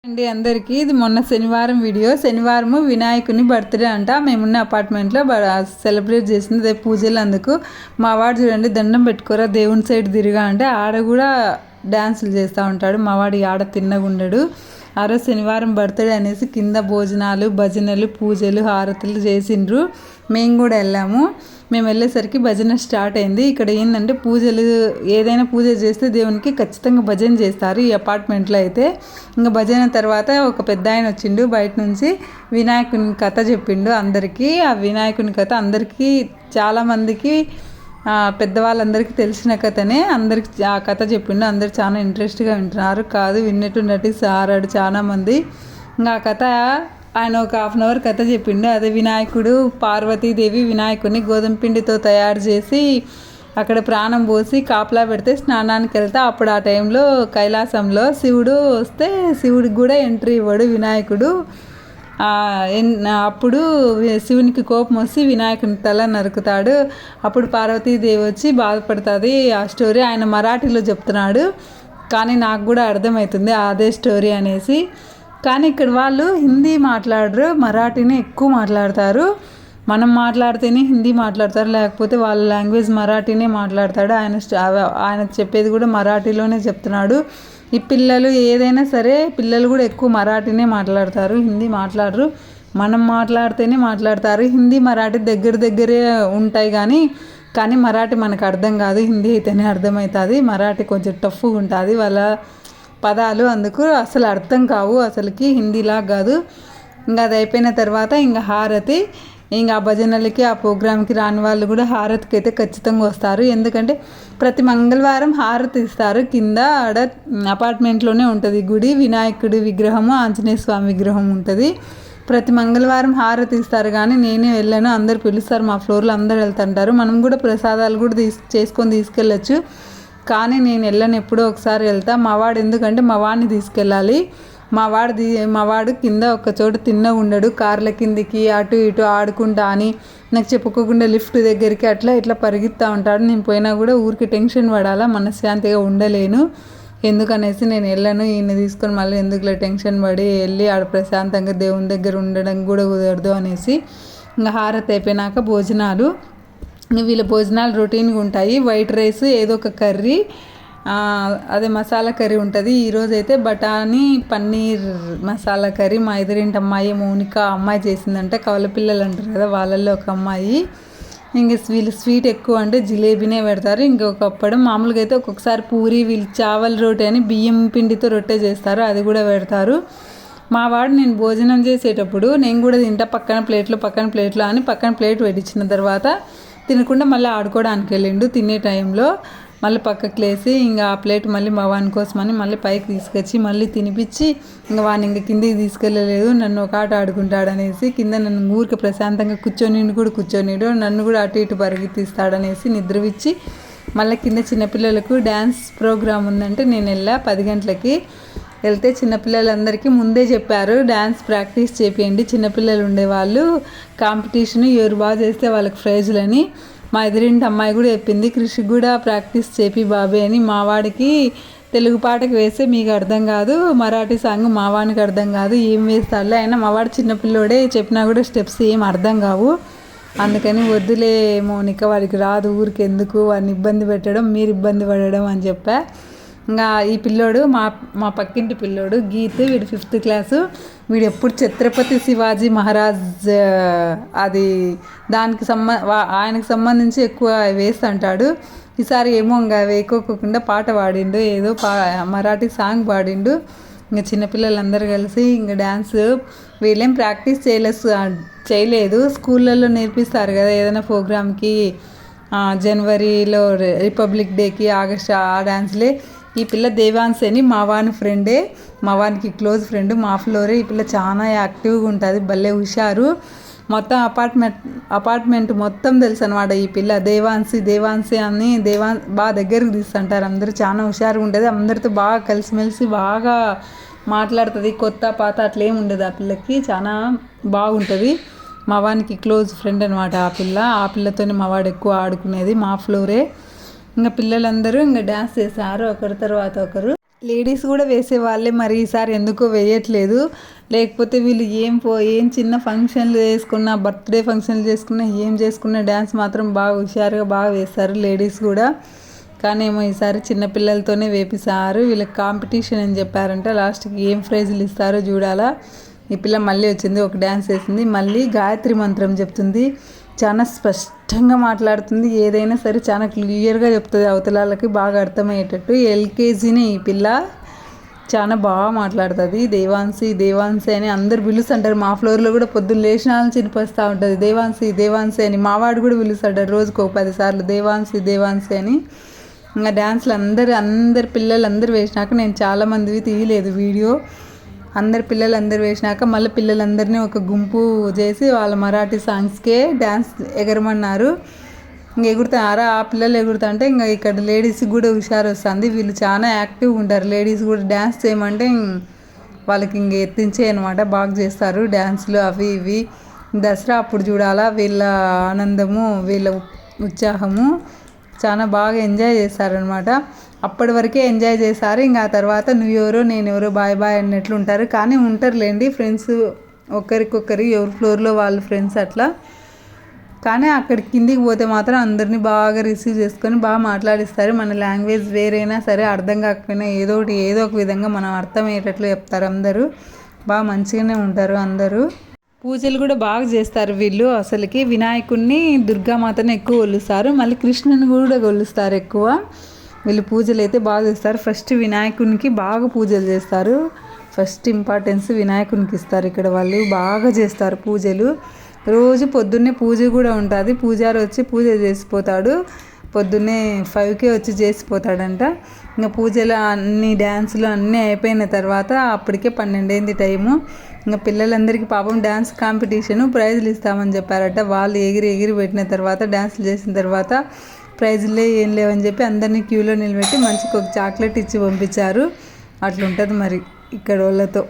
అండి అందరికీ ఇది మొన్న శనివారం వీడియో. శనివారము వినాయకుని బర్త్డే అంట. మేమున్న అపార్ట్మెంట్లో సెలబ్రేట్ చేసింది. అదే పూజలు. అందుకు మా వాడు చూడండి దండం పెట్టుకోరా దేవుని సైడ్ తిరిగా అంటే ఆడ కూడా డ్యాన్సులు చేస్తూ ఉంటాడు. మా వాడు ఆడ తిన్నగుండడు. ఆ రోజు శనివారం బర్త్డే అనేసి కింద భోజనాలు, భజనలు, పూజలు, హారతులు చేసిండ్రు. మేము కూడా వెళ్ళాము. మేము వెళ్ళేసరికి భజన స్టార్ట్ అయింది. ఇక్కడ ఏంటంటే పూజలు, ఏదైనా పూజ చేస్తే దేవునికి ఖచ్చితంగా భజన చేస్తారు ఈ అపార్ట్మెంట్లో అయితే. ఇంకా భజన తర్వాత ఒక పెద్ద ఆయన వచ్చిండు బయట నుంచి, వినాయకుని కథ చెప్పిండు అందరికీ. ఆ వినాయకుని కథ అందరికీ, చాలామందికి పెద్దవాళ్ళందరికీ తెలిసిన కథనే. అందరికి ఆ కథ చెప్పిండు. అందరు చాలా ఇంట్రెస్ట్గా వింటున్నారు. కాదు విన్నట్టు నటిస్తారాడు చాలామంది. ఇంకా ఆ కథ ఆయన ఒక 1/2 అవర్ కథ చెప్పిండు. అదే వినాయకుడు, పార్వతీదేవి వినాయకుడిని గోధుమ పిండితో తయారు చేసి అక్కడ ప్రాణం పోసి కాపలా పెడితే స్నానానికి వెళ్తే, అప్పుడు ఆ టైంలో కైలాసంలో శివుడు వస్తే శివుడికి కూడా ఎంట్రీ ఇవ్వడు వినాయకుడు. అప్పుడు శివునికి కోపం వచ్చి వినాయకుని తల నరుకుతాడు. అప్పుడు పార్వతీదేవి వచ్చి బాధపడుతుంది. ఆ స్టోరీ ఆయన మరాఠీలో చెప్తున్నాడు, కానీ నాకు కూడా అర్థమవుతుంది అదే స్టోరీ అనేసి. కానీ ఇక్కడ వాళ్ళు హిందీ మాట్లాడరు, మరాఠీనే ఎక్కువ మాట్లాడతారు. మనం మాట్లాడితేనే హిందీ మాట్లాడతారు, లేకపోతే వాళ్ళ లాంగ్వేజ్ మరాఠీనే మాట్లాడతాడు. ఆయన చెప్పేది కూడా మరాఠీలోనే చెప్తున్నాడు. ఈ పిల్లలు ఏదైనా సరే పిల్లలు కూడా ఎక్కువ మరాఠీనే మాట్లాడతారు, హిందీ మాట్లాడరు. మనం మాట్లాడితేనే మాట్లాడతారు. హిందీ మరాఠీ దగ్గరే ఉంటాయి కానీ మరాఠీ మనకు అర్థం కాదు. హిందీ అయితేనే అర్థమవుతుంది. మరాఠీ కొంచెం టఫ్గా ఉంటుంది వాళ్ళ పదాలు, అందుకు అసలు అర్థం కావు అసలుకి, హిందీలా కాదు. ఇంకా అది అయిపోయిన తర్వాత ఇంకా హారతి. ఇంకా ఆ భజనలకి, ఆ ప్రోగ్రామ్కి రాని వాళ్ళు కూడా హారతికి అయితే ఖచ్చితంగా వస్తారు. ఎందుకంటే ప్రతి మంగళవారం హారతి ఇస్తారు. కింద ఆడ అపార్ట్మెంట్లోనే ఉంటుంది గుడి. వినాయకుడి విగ్రహము, ఆంజనేయ స్వామి విగ్రహం ఉంటుంది. ప్రతి మంగళవారం హారతి ఇస్తారు. కానీ నేనే వెళ్ళాను. అందరు పిలుస్తారు, మా ఫ్లోర్లో అందరు వెళ్తుంటారు. మనం కూడా ప్రసాదాలు కూడా చేసుకొని తీసుకెళ్ళచ్చు. కానీ నేను వెళ్ళను, ఎప్పుడో ఒకసారి వెళ్తా. మా వాడు ఎందుకంటే మా వాడిని తీసుకెళ్ళాలి. మా వాడు కింద ఒక చోట ఉండడు. కార్ల కిందికి అటు ఇటు ఆడుకుంటా అని నాకు చెప్పుకోకుండా లిఫ్ట్ దగ్గరికి అట్లా ఇట్లా పరిగెత్తా ఉంటాడు. నేను పోయినా కూడా ఊరికి టెన్షన్ పడాలా, మనశ్శాంతిగా ఉండలేను. ఎందుకనేసి నేను వెళ్ళను. ఈయన తీసుకొని మళ్ళీ ఎందుకులే టెన్షన్ పడి వెళ్ళి ఆడ ప్రశాంతంగా దేవుని దగ్గర ఉండడం కూడా కుదరదు అనేసి. ఇంకా హారతి అయిపోయినాక భోజనాలు. వీళ్ళ భోజనాలు రొటీన్గా ఉంటాయి. వైట్ రైస్, ఏదో ఒక కర్రీ, అదే మసాలా కర్రీ ఉంటుంది. ఈరోజు అయితే బఠానీ పన్నీర్ మసాలా కర్రీ. మా ఎదురింటి అమ్మాయి మౌనిక అమ్మాయి చేసిందంటే, కవల పిల్లలు అంటారు కదా, వాళ్ళల్లో ఒక అమ్మాయి. ఇంక వీళ్ళు స్వీట్ ఎక్కువ అంటే జిలేబీనే పెడతారు. ఇంకొక అప్పడం. మామూలుగా అయితే ఒక్కొక్కసారి పూరి, వీళ్ళు చావల్ రోటీ అని బియ్యం పిండితో రొట్టె చేస్తారు, అది కూడా పెడతారు. మా వాడు నేను భోజనం చేసేటప్పుడు నేను కూడా తింటా, పక్కన ప్లేట్లో అని పక్కన ప్లేట్ పెట్టించిన తర్వాత తినకుండా మళ్ళీ ఆడుకోవడానికి వెళ్ళిండు. తినే టైంలో మళ్ళీ పక్కకు లేసి ఇంకా ఆ ప్లేట్ మళ్ళీ మా వాని కోసమని మళ్ళీ పైకి తీసుకొచ్చి మళ్ళీ తినిపించి, ఇంకా వాడిని ఇంకా కిందికి తీసుకెళ్ళలేదు. నన్ను ఒక ఆట ఆడుకుంటాడనేసి కింద నన్ను ఊరికి ప్రశాంతంగా కూర్చోనీడు, నన్ను కూడా అటు ఇటు పరిగెత్తిస్తాడనేసి నిద్రవిచ్చి మళ్ళీ కింద చిన్నపిల్లలకు డ్యాన్స్ ప్రోగ్రామ్ ఉందంటే నేను వెళ్ళా. 10 గంటలకి వెళ్తే చిన్నపిల్లలందరికీ ముందే చెప్పారు, డ్యాన్స్ ప్రాక్టీస్ చేపియండి. చిన్నపిల్లలు ఉండేవాళ్ళు కాంపిటీషన్, ఎవరు బాగా చేస్తే వాళ్ళకి ప్రైజులని. మా ఎదురింటి అమ్మాయి కూడా చెప్పింది, కృషి కూడా ప్రాక్టీస్ చేపి బాబే అని. మా వాడికి తెలుగు పాటకు వేస్తే మీకు అర్థం కాదు, మరాఠీ సాంగ్ మా వానికి అర్థం కాదు, ఏం వేస్తాడులే. అయినా మా వాడు చిన్నపిల్లోడే, చెప్పినా కూడా స్టెప్స్ ఏం అర్థం కావు. అందుకని వద్దులే మౌనిక, వాడికి రాదు, ఊరికి ఎందుకు వాడిని ఇబ్బంది పెట్టడం, మీరు ఇబ్బంది పడడం అని చెప్పా. ఇంకా ఈ పిల్లోడు మా పక్కింటి పిల్లోడు గీత్, వీడు 5th క్లాసు. వీడు ఎప్పుడు ఛత్రపతి శివాజీ మహారాజ్ అది దానికి ఆయనకు సంబంధించి ఎక్కువ వేస్తుంటాడు. ఈసారి ఏమో ఇంకా వేయకోకుండా పాట పాడిండు, ఏదో మరాఠీ సాంగ్ పాడిండు. ఇంకా చిన్నపిల్లలందరూ కలిసి ఇంకా డ్యాన్స్. వీళ్ళేం ప్రాక్టీస్ చేయలేదు, స్కూళ్ళల్లో నేర్పిస్తారు కదా ఏదైనా ప్రోగ్రామ్కి, జనవరిలో రిపబ్లిక్ డేకి, ఆగస్ట్ ఆ డ్యాన్స్లే. ఈ పిల్ల దేవాన్సి అని మా వాని ఫ్రెండే, మా వానికి క్లోజ్ ఫ్రెండ్, మా ఫ్లోరే. ఈ పిల్ల చాలా యాక్టివ్గా ఉంటుంది, భలే హుషారు. మొత్తం అపార్ట్మెంట్ మొత్తం తెలుసు అనమాట ఈ పిల్ల. దేవాన్సి అని బాగా దగ్గరకు తీస్తుంటారు అందరూ. చాలా హుషారుగా ఉంటుంది, అందరితో బాగా కలిసిమెలిసి బాగా మాట్లాడుతుంది. కొత్త పాత అట్లేం ఉండదు ఆ పిల్లకి, చాలా బాగుంటుంది. మా వానికి క్లోజ్ ఫ్రెండ్ అనమాట ఆ పిల్లతోనే మా వాడు ఎక్కువ ఆడుకునేది, మా ఫ్లోరే. ఇంకా పిల్లలందరూ ఇంకా డ్యాన్స్ చేశారు ఒకరి తర్వాత ఒకరు. లేడీస్ కూడా వేసేవాళ్ళే, మరి ఈసారి ఎందుకో వేయట్లేదు. లేకపోతే వీళ్ళు ఏం చిన్న ఫంక్షన్లు చేసుకున్నా, బర్త్డే ఫంక్షన్లు చేసుకున్నా, ఏం చేసుకున్నా డ్యాన్స్ మాత్రం బాగా హుషారుగా బాగా వేస్తారు లేడీస్ కూడా. కానీ ఏమో ఈసారి చిన్నపిల్లలతోనే వేపిస్తారు. వీళ్ళకి కాంపిటీషన్ అని చెప్పారంట. లాస్ట్కి ఏం ప్రైజులు ఇస్తారో చూడాలా. ఈ పిల్ల మళ్ళీ వచ్చింది, ఒక డ్యాన్స్ వేసింది, మళ్ళీ గాయత్రి మంత్రం చెప్తుంది. చాలా స్పష్టంగా మాట్లాడుతుంది, ఏదైనా సరే చాలా క్లియర్గా చెప్తుంది, అవతలాలకి బాగా అర్థమయ్యేటట్టు. ఎల్కేజీని ఈ పిల్ల చాలా బాగా మాట్లాడుతుంది. దేవాన్సి అని అందరు పిలుస్తుంటారు. మా ఫ్లోర్లో కూడా పొద్దున్న లేచిన చినిపిస్తూ ఉంటుంది, దేవాన్సి అని. మావాడు కూడా పిలుస్తుంటారు రోజుకు 10 సార్లు దేవాన్సి అని. ఇంకా డ్యాన్స్లు అందరు పిల్లలందరూ వేసినాక, నేను చాలామందివి తీయలేదు వీడియో. పిల్లలందరూ వేసినాక మళ్ళీ పిల్లలందరినీ ఒక గుంపు చేసి వాళ్ళ మరాఠీ సాంగ్స్కే డ్యాన్స్ ఎగరమన్నారు. ఇంక ఎగురుతారా, ఆ పిల్లలు ఎగురుతుంటే ఇంకా ఇక్కడ లేడీస్కి కూడా హుషారు వస్తుంది. వీళ్ళు చాలా యాక్టివ్గా ఉంటారు. లేడీస్ కూడా డ్యాన్స్ చేయమంటే వాళ్ళకి ఇంక ఎత్తించే అనమాట, బాగా చేస్తారు డ్యాన్స్లు అవి ఇవి. దసరా అప్పుడు చూడాలా వీళ్ళ ఆనందము, వీళ్ళ ఉత్సాహము. చాలా బాగా ఎంజాయ్ చేస్తారనమాట. అప్పటి వరకే ఎంజాయ్ చేస్తారు. ఇంకా ఆ తర్వాత నువ్వెవరో నేనెవరో బాయ్ అన్నట్లు ఉంటారు. కానీ ఉంటారులేండి ఫ్రెండ్స్, ఒకరికొకరు ఎవరి ఫ్లోర్లో వాళ్ళ ఫ్రెండ్స్ అట్లా. కానీ అక్కడి కిందికి పోతే మాత్రం అందరినీ బాగా రిసీవ్ చేసుకొని బాగా మాట్లాడిస్తారు. మన లాంగ్వేజ్ వేరైనా సరే, అర్థం కాకపోయినా ఏదో ఒక విధంగా మనం అర్థమయ్యేటట్లు చెప్తారు. అందరూ బాగా మంచిగానే ఉంటారు అందరూ. పూజలు కూడా బాగా చేస్తారు వీళ్ళు. అసలుకి వినాయకుడిని, దుర్గామాతని ఎక్కువ కొలుస్తారు, మళ్ళీ కృష్ణుని కూడా కొలుస్తారు ఎక్కువ. వీళ్ళు పూజలు అయితే బాగా చేస్తారు. ఫస్ట్ వినాయకునికి బాగా పూజలు చేస్తారు. ఫస్ట్ ఇంపార్టెన్స్ వినాయకునికి ఇస్తారు. ఇక్కడ వాళ్ళు బాగా చేస్తారు పూజలు. రోజు పొద్దున్నే పూజ కూడా ఉంటుంది. పూజారి వచ్చి పూజ చేసిపోతాడు. పొద్దున్నే 5కే వచ్చి చేసిపోతాడంట. ఇంకా పూజలు అన్ని డ్యాన్సులు అన్నీ అయిపోయిన తర్వాత అప్పటికే 12 అయింది టైము. ఇంకా పిల్లలందరికీ పాపం డ్యాన్స్ కాంపిటీషను, ప్రైజులు ఇస్తామని చెప్పారట. వాళ్ళు ఎగిరి పెట్టిన తర్వాత, డ్యాన్సులు చేసిన తర్వాత ప్రైజులే ఏం లేవని చెప్పి అందరినీ క్యూలో నిలబెట్టి మంచిగా ఒక చాక్లెట్ ఇచ్చి పంపించారు. అట్లుంటుంది మరి ఇక్కడ వాళ్ళతో.